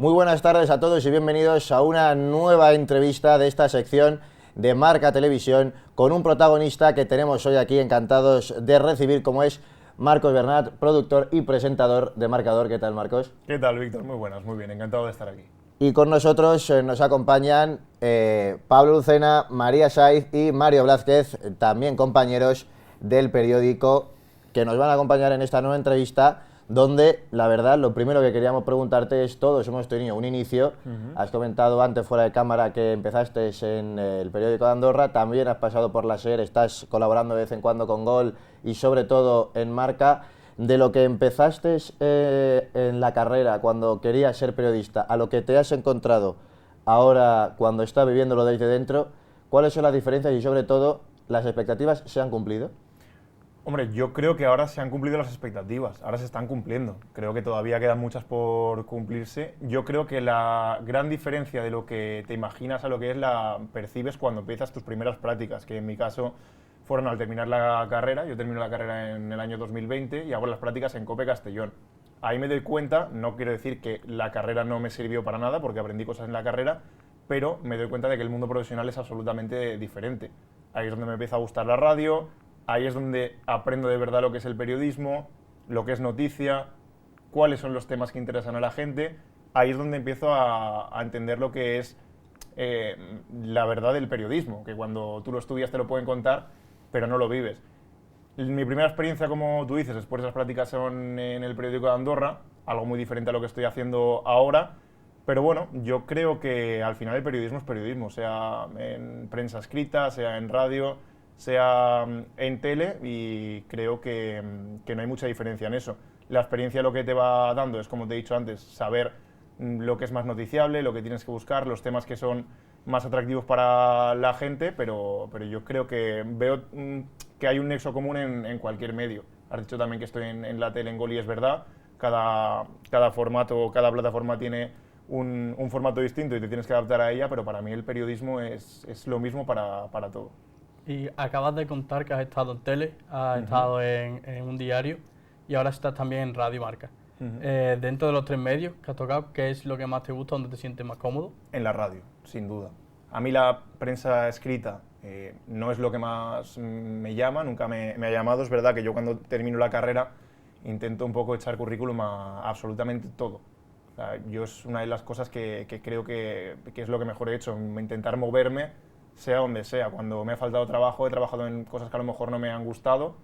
Muy buenas tardes a todos y bienvenidos a una nueva entrevista de esta sección de Marca Televisión con un protagonista que tenemos hoy aquí encantados de recibir, como es Marcos Bernat, productor y presentador de Marcador. ¿Qué tal, Marcos? ¿Qué tal, Víctor? Muy buenas, muy bien, encantado de estar aquí. Y con nosotros nos acompañan Pablo Lucena, María Saiz y Mario Blázquez, también compañeros del periódico, que nos van a acompañar en esta nueva entrevista, donde, la verdad, lo primero que queríamos preguntarte es, todos hemos tenido un inicio. Has comentado antes, fuera de cámara, que empezaste en el periódico de Andorra, también has pasado por la SER, estás colaborando de vez en cuando con Gol y sobre todo en Marca. De lo que empezaste en la carrera cuando querías ser periodista a lo que te has encontrado ahora cuando estás viviéndolo desde dentro, ¿cuáles son las diferencias y sobre todo las expectativas se han cumplido? Hombre, yo creo que ahora se han cumplido las expectativas, ahora se están cumpliendo. Creo que todavía quedan muchas por cumplirse. Yo creo que la gran diferencia de lo que te imaginas a lo que es la percibes cuando empiezas tus primeras prácticas, que en mi caso fueron al terminar la carrera. Yo termino la carrera en el año 2020 y hago las prácticas en COPE Castellón. Ahí me doy cuenta, no quiero decir que la carrera no me sirvió para nada, porque aprendí cosas en la carrera, pero me doy cuenta de que el mundo profesional es absolutamente diferente. Ahí es donde me empieza a gustar la radio, ahí es donde aprendo de verdad lo que es el periodismo, lo que es noticia, cuáles son los temas que interesan a la gente. Ahí es donde empiezo a entender lo que es la verdad del periodismo, que cuando tú lo estudias te lo pueden contar, pero no lo vives. Mi primera experiencia, como tú dices, después de esas prácticas son en el periódico de Andorra, algo muy diferente a lo que estoy haciendo ahora, pero bueno, yo creo que al final el periodismo es periodismo, sea en prensa escrita, sea en radio, sea en tele, y creo que no hay mucha diferencia en eso. La experiencia lo que te va dando es, como te he dicho antes, saber lo que es más noticiable, lo que tienes que buscar, los temas que son más atractivos para la gente, pero yo creo que veo que hay un nexo común en cualquier medio. Has dicho también que estoy en la tele, en Gol, y es verdad, cada formato, cada plataforma tiene un formato distinto y te tienes que adaptar a ella, pero para mí el periodismo es lo mismo para todo. Y acabas de contar que has estado en tele, has estado en un diario y ahora estás también en Radio Marca. Dentro de los tres medios que has tocado, ¿qué es lo que más te gusta, dónde te sientes más cómodo? En la radio, sin duda. A mí la prensa escrita no es lo que más me llama, nunca me ha llamado. Es verdad que yo cuando termino la carrera intento un poco echar currículum a absolutamente todo. O sea, yo es una de las cosas que creo que es lo que mejor he hecho, intentar moverme, sea donde sea. Cuando me ha faltado trabajo, he trabajado en cosas que a lo mejor no me han gustado,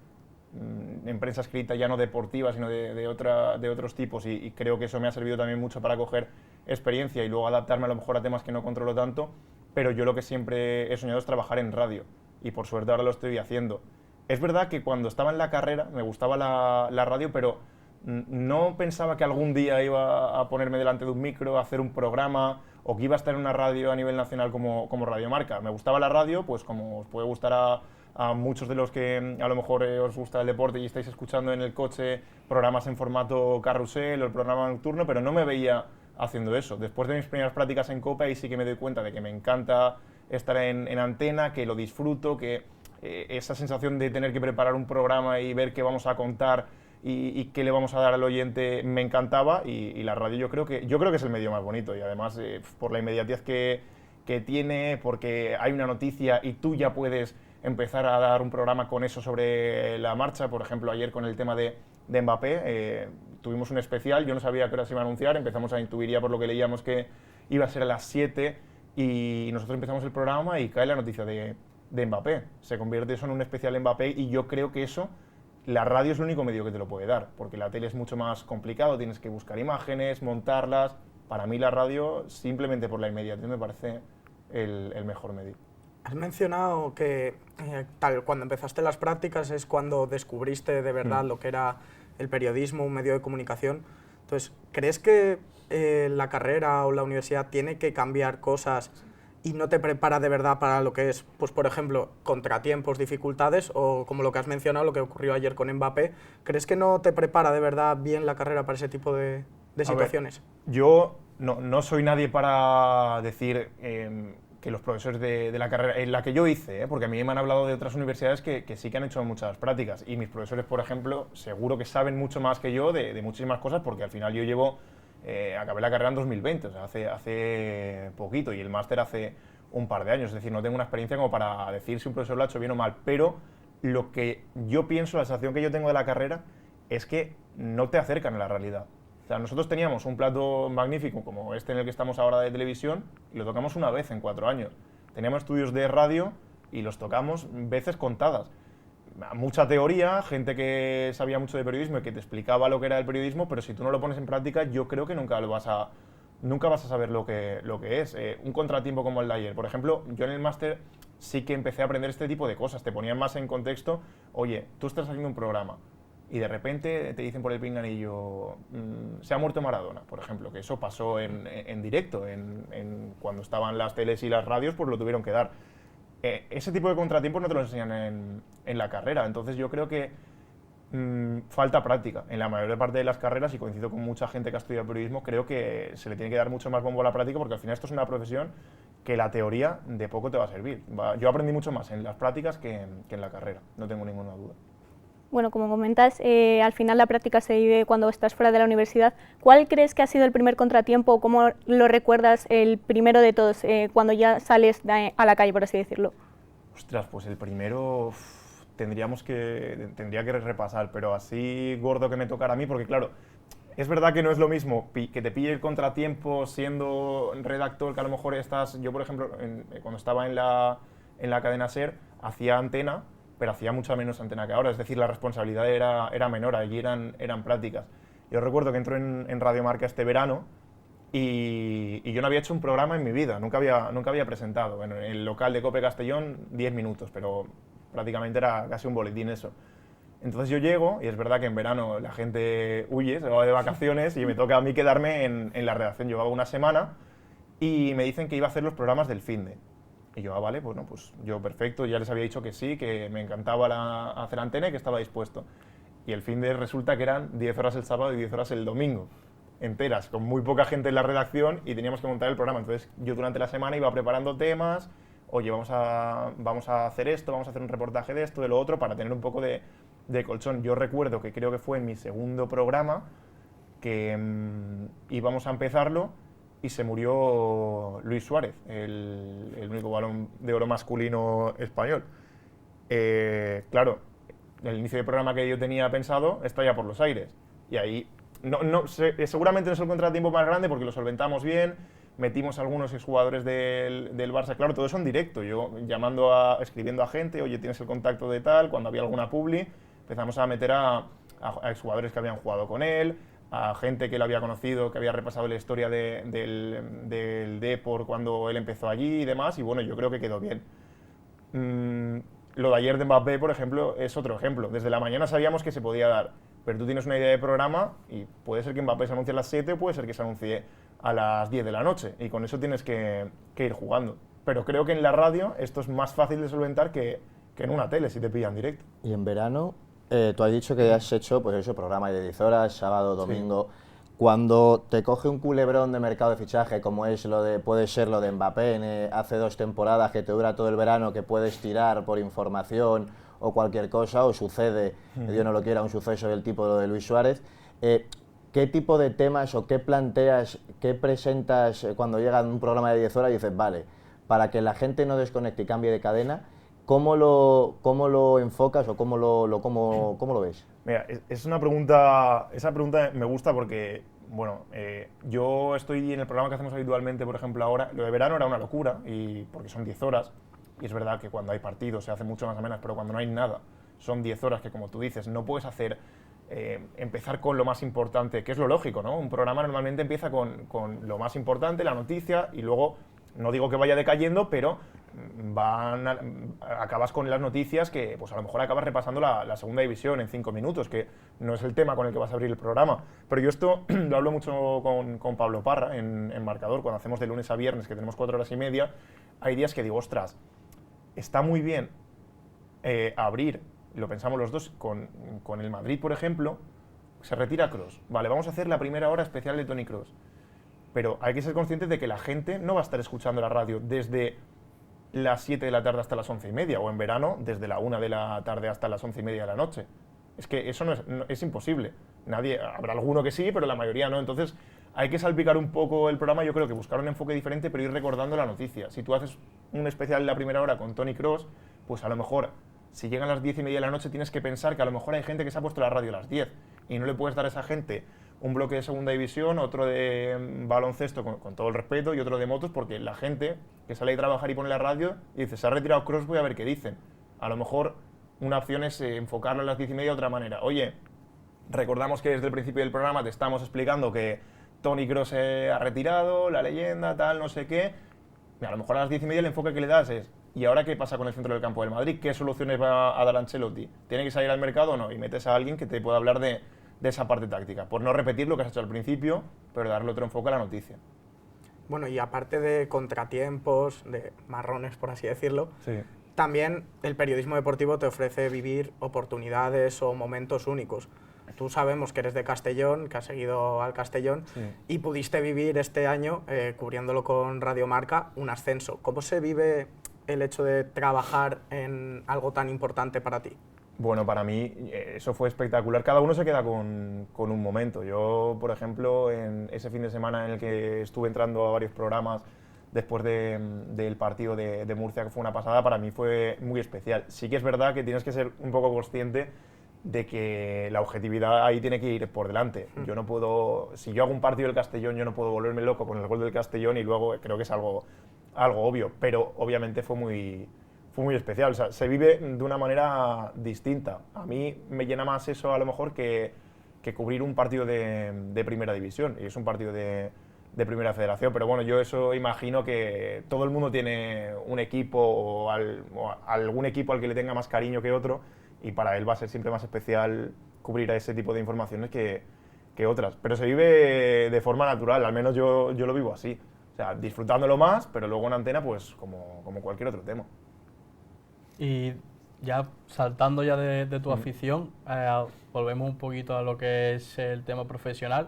en prensa escrita ya no deportiva, sino de otros tipos, y creo que eso me ha servido también mucho para coger experiencia y luego adaptarme a lo mejor a temas que no controlo tanto, pero yo lo que siempre he soñado es trabajar en radio, y por suerte ahora lo estoy haciendo. Es verdad que cuando estaba en la carrera me gustaba la radio, pero no pensaba que algún día iba a ponerme delante de un micro, a hacer un programa, o que iba a estar en una radio a nivel nacional como Radio Marca. Me gustaba la radio, pues como os puede gustar a muchos de los que a lo mejor os gusta el deporte y estáis escuchando en el coche programas en formato carrusel o el programa nocturno, pero no me veía haciendo eso. Después de mis primeras prácticas en COPE, ahí sí que me doy cuenta de que me encanta estar en antena, que lo disfruto, que esa sensación de tener que preparar un programa y ver qué vamos a contar y qué le vamos a dar al oyente me encantaba, y la radio yo creo que es el medio más bonito, y además por la inmediatez que tiene, porque hay una noticia y tú ya puedes empezar a dar un programa con eso sobre la marcha. Por ejemplo, ayer con el tema de Mbappé tuvimos un especial, yo no sabía qué hora se iba a anunciar, empezamos a intuir ya por lo que leíamos que iba a ser a las 7, y nosotros empezamos el programa y cae la noticia de Mbappé. Se convierte eso en un especial Mbappé, y yo creo que eso, la radio es el único medio que te lo puede dar, porque la tele es mucho más complicado, tienes que buscar imágenes, montarlas. Para mí la radio, simplemente por la inmediatez, me parece el mejor medio. Has mencionado que cuando empezaste las prácticas es cuando descubriste de verdad lo que era el periodismo, un medio de comunicación. Entonces, ¿crees que la carrera o la universidad tiene que cambiar cosas y no te prepara de verdad para lo que es, pues por ejemplo, contratiempos, dificultades, o como lo que has mencionado, lo que ocurrió ayer con Mbappé? ¿Crees que no te prepara de verdad bien la carrera para ese tipo de situaciones? Ver, yo no soy nadie para decir que los profesores de la carrera, en la que yo hice, porque a mí me han hablado de otras universidades que sí que han hecho muchas prácticas, y mis profesores, por ejemplo, seguro que saben mucho más que yo de muchísimas cosas, porque al final yo llevo acabé la carrera en 2020, o sea, hace poquito, y el máster hace un par de años, es decir, no tengo una experiencia como para decir si un profesor lo ha hecho bien o mal, pero lo que yo pienso, la sensación que yo tengo de la carrera, es que no te acercan a la realidad. O sea, nosotros teníamos un plato magnífico como este en el que estamos ahora de televisión y lo tocamos una vez en 4 años. Teníamos estudios de radio y los tocamos veces contadas. Mucha teoría, gente que sabía mucho de periodismo y que te explicaba lo que era el periodismo, pero si tú no lo pones en práctica, yo creo que nunca vas a saber lo que es. Un contratiempo como el de ayer, por ejemplo, yo en el máster sí que empecé a aprender este tipo de cosas, te ponían más en contexto, oye, tú estás haciendo un programa y de repente te dicen por el pinganillo, se ha muerto Maradona, por ejemplo, que eso pasó en directo, cuando estaban las teles y las radios, pues lo tuvieron que dar. Ese tipo de contratiempos no te lo enseñan en la carrera, entonces yo creo que falta práctica en la mayor parte de las carreras, y coincido con mucha gente que ha estudiado periodismo, creo que se le tiene que dar mucho más bombo a la práctica, porque al final esto es una profesión que la teoría de poco te va a servir. Yo aprendí mucho más en las prácticas que en la carrera, no tengo ninguna duda. Bueno, como comentas, al final la práctica se vive cuando estás fuera de la universidad. ¿Cuál crees que ha sido el primer contratiempo, o cómo lo recuerdas, el primero de todos, cuando ya sales a la calle, por así decirlo? Ostras, pues el primero tendría que repasar, pero así gordo que me tocara a mí, porque claro, es verdad que no es lo mismo que te pille el contratiempo siendo redactor, que a lo mejor estás, yo por ejemplo, cuando estaba en la cadena SER, hacía antena, pero hacía mucha menos antena que ahora, es decir, la responsabilidad era menor, allí eran prácticas. Yo recuerdo que entró en Radio Marca este verano y yo no había hecho un programa en mi vida, nunca había presentado. Bueno, en el local de COPE Castellón, 10 minutos, pero prácticamente era casi un boletín eso. Entonces yo llego, y es verdad que en verano la gente huye, se va de vacaciones, y me toca a mí quedarme en la redacción. Llevaba una semana y me dicen que iba a hacer los programas del finde. Y yo, vale, bueno, pues yo perfecto, ya les había dicho que sí, que me encantaba hacer antena y que estaba dispuesto. Y el finde resulta que eran 10 horas el sábado y 10 horas el domingo, enteras, con muy poca gente en la redacción, y teníamos que montar el programa. Entonces yo durante la semana iba preparando temas, oye, vamos a hacer esto, vamos a hacer un reportaje de esto, de lo otro, para tener un poco de colchón. Yo recuerdo que creo que fue en mi segundo programa que íbamos a empezarlo y se murió Luis Suárez, el único Balón de Oro masculino español. Claro, el inicio del programa que yo tenía pensado está ya por los aires. Y ahí, seguramente no es el contratiempo más grande porque lo solventamos bien, metimos a algunos exjugadores del Barça, claro, todo eso en directo, yo escribiendo a gente, oye, tienes el contacto de tal, cuando había alguna publi, empezamos a meter a exjugadores que habían jugado con él, a gente que lo había conocido, que había repasado la historia del Depor cuando él empezó allí y demás, y bueno, yo creo que quedó bien. Lo de ayer de Mbappé, por ejemplo, es otro ejemplo. Desde la mañana sabíamos que se podía dar, pero tú tienes una idea de programa y puede ser que Mbappé se anuncie a las 7, puede ser que se anuncie a las 10 de la noche, y con eso tienes que ir jugando. Pero creo que en la radio esto es más fácil de solventar que en una tele, si te pillan directo. Y en verano, tú has dicho que has hecho pues eso, programa de 10 horas, sábado, domingo. Sí. Cuando te coge un culebrón de mercado de fichaje, como es puede ser lo de Mbappé hace 2 temporadas, que te dura todo el verano, que puedes tirar por información o cualquier cosa, o sucede, que Dios no lo quiera, un suceso del tipo lo de Luis Suárez, ¿qué tipo de temas o qué planteas, qué presentas cuando llega un programa de 10 horas y dices, vale, para que la gente no desconecte y cambie de cadena, ¿cómo lo enfocas o cómo lo ves? Mira, es una pregunta, esa pregunta me gusta porque, bueno, yo estoy en el programa que hacemos habitualmente, por ejemplo, ahora, lo de verano era una locura, porque son 10 horas, y es verdad que cuando hay partidos se hace mucho más amenas, pero cuando no hay nada, son 10 horas que, como tú dices, no puedes hacer, empezar con lo más importante, que es lo lógico, ¿no? Un programa normalmente empieza con lo más importante, la noticia, y luego, no digo que vaya decayendo, pero acabas con las noticias que pues a lo mejor acabas repasando la segunda división en 5 minutos, que no es el tema con el que vas a abrir el programa. Pero yo esto lo hablo mucho con Pablo Parra en Marcador, cuando hacemos de lunes a viernes, que tenemos 4 horas y media, hay días que digo, ostras, está muy bien abrir, lo pensamos los dos, con el Madrid, por ejemplo, se retira Kroos. Vale, vamos a hacer la primera hora especial de Toni Kroos. Pero hay que ser conscientes de que la gente no va a estar escuchando la radio desde las 7 de la tarde hasta las 11:30, o en verano desde la 1 de la tarde hasta las 11:30 de la noche. Es que eso es imposible. Habrá alguno que sí, pero la mayoría no. Entonces hay que salpicar un poco el programa, yo creo que buscar un enfoque diferente, pero ir recordando la noticia. Si tú haces un especial en la primera hora con Toni Kroos, pues a lo mejor, si llegan las 10:30 de la noche, tienes que pensar que a lo mejor hay gente que se ha puesto la radio a las 10 y no le puedes dar a esa gente un bloque de segunda división, otro de baloncesto, con todo el respeto, y otro de motos, porque la gente que sale a trabajar y pone la radio y dice, se ha retirado Kroos, voy a ver qué dicen. A lo mejor una opción es enfocarlo a las 10:30 de otra manera. Oye, recordamos que desde el principio del programa te estamos explicando que Toni Kroos se ha retirado, la leyenda, tal, no sé qué. Y a lo mejor a las 10:30 el enfoque que le das es, ¿y ahora qué pasa con el centro del campo del Madrid? ¿Qué soluciones va a dar Ancelotti? ¿Tiene que salir al mercado o no? Y metes a alguien que te pueda hablar de esa parte táctica. Por no repetir lo que has hecho al principio, pero darle otro enfoque a la noticia. Bueno, y aparte de contratiempos, de marrones, por así decirlo, Sí. también el periodismo deportivo te ofrece vivir oportunidades o momentos únicos. Tú sabemos que eres de Castellón, que has seguido al Castellón, Sí. y pudiste vivir este año, cubriéndolo con Radio Marca, un ascenso. ¿Cómo se vive el hecho de trabajar en algo tan importante para ti? Bueno, para mí eso fue espectacular. Cada uno se queda con un momento. Yo, por ejemplo, en ese fin de semana en el que estuve entrando a varios programas después del partido de Murcia, que fue una pasada, para mí fue muy especial. Sí que es verdad que tienes que ser un poco consciente de que la objetividad ahí tiene que ir por delante. Yo no puedo, si yo hago un partido del Castellón, yo no puedo volverme loco con el gol del Castellón y luego creo que es algo obvio, pero obviamente fue muy especial. O sea, se vive de una manera distinta. A mí me llena más eso a lo mejor que cubrir un partido de primera división, y es un partido de primera federación, pero bueno, yo eso imagino que todo el mundo tiene un equipo o algún equipo al que le tenga más cariño que otro, y para él va a ser siempre más especial cubrir a ese tipo de informaciones que otras. Pero se vive de forma natural, al menos yo lo vivo así. O sea, disfrutándolo más, pero luego en antena, pues como cualquier otro tema. Y ya saltando ya de tu afición, volvemos un poquito a lo que es el tema profesional.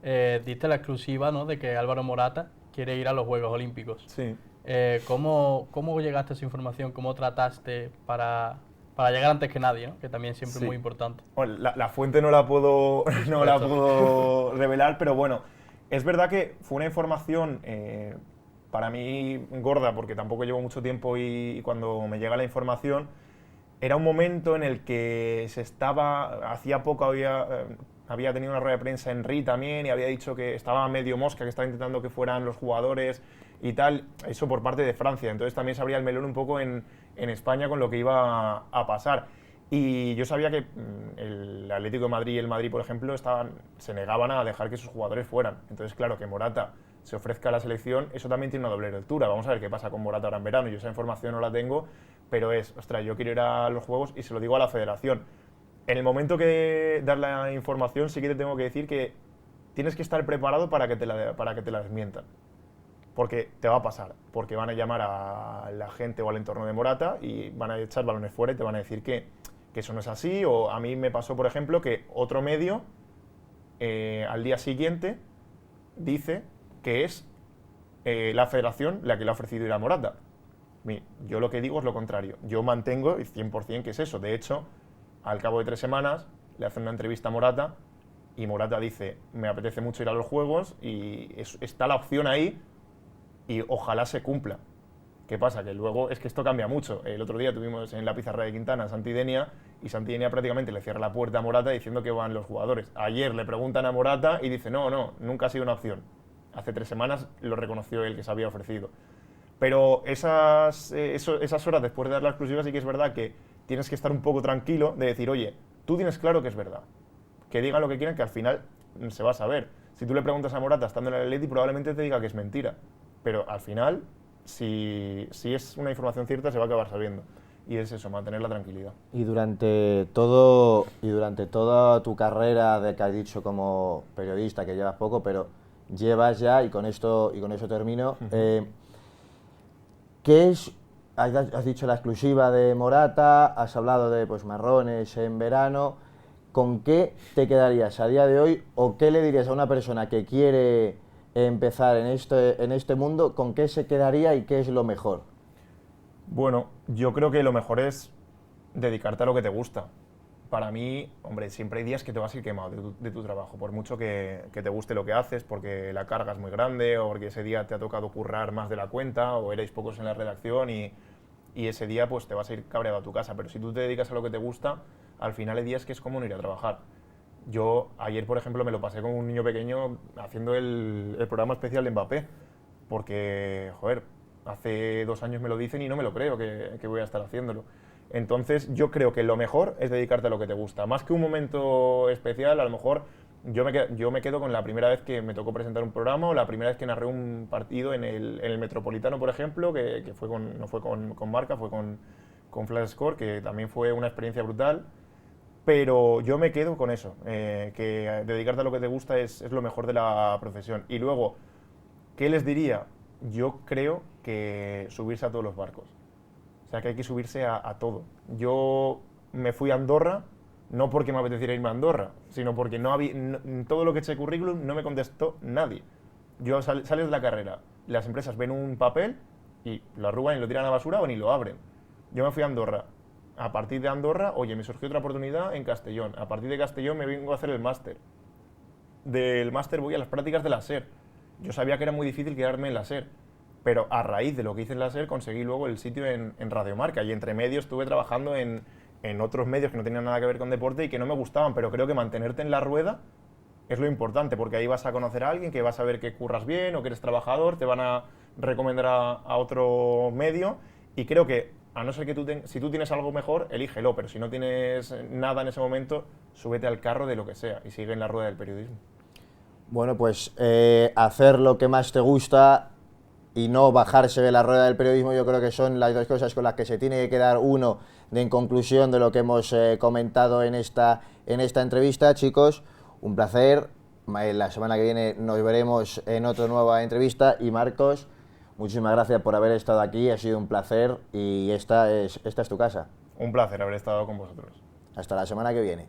Diste la exclusiva, ¿no?, de que Álvaro Morata quiere ir a los Juegos Olímpicos. Sí. ¿Cómo llegaste a esa información? ¿Cómo trataste para llegar antes que nadie, ¿no?, que también siempre es muy importante? Bueno, la fuente no la puedo revelar, pero bueno, es verdad que fue una información para mí gorda, porque tampoco llevo mucho tiempo, y cuando me llega la información era un momento en el que hacía poco había tenido una rueda de prensa Henry también, y había dicho que estaba medio mosca, que estaba intentando que fueran los jugadores y tal, eso por parte de Francia. Entonces también se abría el melón un poco en España con lo que iba a pasar. Y yo sabía que el Atlético de Madrid y el Madrid, por ejemplo, se negaban a dejar que sus jugadores fueran. Entonces, claro, que Morata se ofrezca a la selección, eso también tiene una doble lectura. Vamos a ver qué pasa con Morata ahora en verano. Yo esa información no la tengo, pero ostras, yo quiero ir a los Juegos, y se lo digo a la federación. En el momento que dar la información, sí que te tengo que decir que tienes que estar preparado para que te la desmientan. Porque te va a pasar, porque van a llamar a la gente o al entorno de Morata y van a echar balones fuera y te van a decir que eso no es así. O a mí me pasó, por ejemplo, que otro medio al día siguiente dice que es la federación la que le ha ofrecido ir a Morata. Yo lo que digo es lo contrario. Yo mantengo 100% que es eso. De hecho, al cabo de 3 semanas le hacen una entrevista a Morata y Morata dice, me apetece mucho ir a los Juegos, y está la opción ahí y ojalá se cumpla. ¿Qué pasa? Que luego es que esto cambia mucho. El otro día tuvimos en la pizarra de Quintana a Santidenia, y Santidenia prácticamente le cierra la puerta a Morata diciendo que van los jugadores. Ayer le preguntan a Morata y dice, no, nunca ha sido una opción. Hace 3 semanas lo reconoció él, que se había ofrecido. Pero esas horas después de dar la exclusiva, sí que es verdad que tienes que estar un poco tranquilo de decir, oye, tú tienes claro que es verdad. Que digan lo que quieran, que al final se va a saber. Si tú le preguntas a Morata estando en el Atleti, probablemente te diga que es mentira. Pero al final, si es una información cierta, se va a acabar sabiendo. Y es eso, mantener la tranquilidad. Y durante toda tu carrera, de que has dicho como periodista, que llevas poco, pero llevas ya, y con esto termino, ¿qué es? Has dicho la exclusiva de Morata, has hablado de marrones en verano. ¿Con qué te quedarías a día de hoy, o qué le dirías a una persona que quiere empezar en este mundo? ¿Con qué se quedaría y qué es lo mejor? Bueno, yo creo que lo mejor es dedicarte a lo que te gusta. para mí, hombre, siempre hay días que te vas a ir quemado de tu trabajo, por mucho que te guste lo que haces, porque la carga es muy grande, o porque ese día te ha tocado currar más de la cuenta, o erais pocos en la redacción y ese día pues te vas a ir cabreado a tu casa. Pero si tú te dedicas a lo que te gusta, al final hay días que es como no ir a trabajar. Yo ayer, por ejemplo, me lo pasé con un niño pequeño haciendo el programa especial de Mbappé, porque, joder, hace 2 años me lo dicen y no me lo creo que voy a estar haciéndolo. Entonces, yo creo que lo mejor es dedicarte a lo que te gusta. Más que un momento especial, a lo mejor yo me quedo con la primera vez que me tocó presentar un programa o la primera vez que narré un partido en el Metropolitano, por ejemplo, que no fue con Marca, fue con Flash Score, que también fue una experiencia brutal. Pero yo me quedo con eso, que dedicarte a lo que te gusta es lo mejor de la profesión. Y luego, ¿qué les diría? Yo creo que subirse a todos los barcos. O sea, que hay que subirse a todo. Yo me fui a Andorra, no porque me apeteciera irme a Andorra, sino porque todo lo que eché currículum no me contestó nadie. Yo sales de la carrera, las empresas ven un papel y lo arrugan y lo tiran a la basura o ni lo abren. Yo me fui a Andorra. A partir de Andorra, oye, me surgió otra oportunidad en Castellón. A partir de Castellón me vengo a hacer el máster. Del máster voy a las prácticas de la SER. Yo sabía que era muy difícil quedarme en la SER, pero a raíz de lo que hice en la SER conseguí luego el sitio en Radio Marca, y entre medio estuve trabajando en otros medios que no tenían nada que ver con deporte y que no me gustaban, pero creo que mantenerte en la rueda es lo importante, porque ahí vas a conocer a alguien que vas a ver que curras bien o que eres trabajador, te van a recomendar a otro medio, y creo que a no ser que si tú tienes algo mejor, elígelo, pero si no tienes nada en ese momento, súbete al carro de lo que sea y sigue en la rueda del periodismo. Bueno, pues hacer lo que más te gusta y no bajarse de la rueda del periodismo, yo creo que son las dos cosas con las que se tiene que quedar uno en conclusión de lo que hemos comentado en esta entrevista. Chicos, un placer. La semana que viene nos veremos en otra nueva entrevista. Y Marcos, muchísimas gracias por haber estado aquí, ha sido un placer y esta es tu casa. Un placer haber estado con vosotros. Hasta la semana que viene.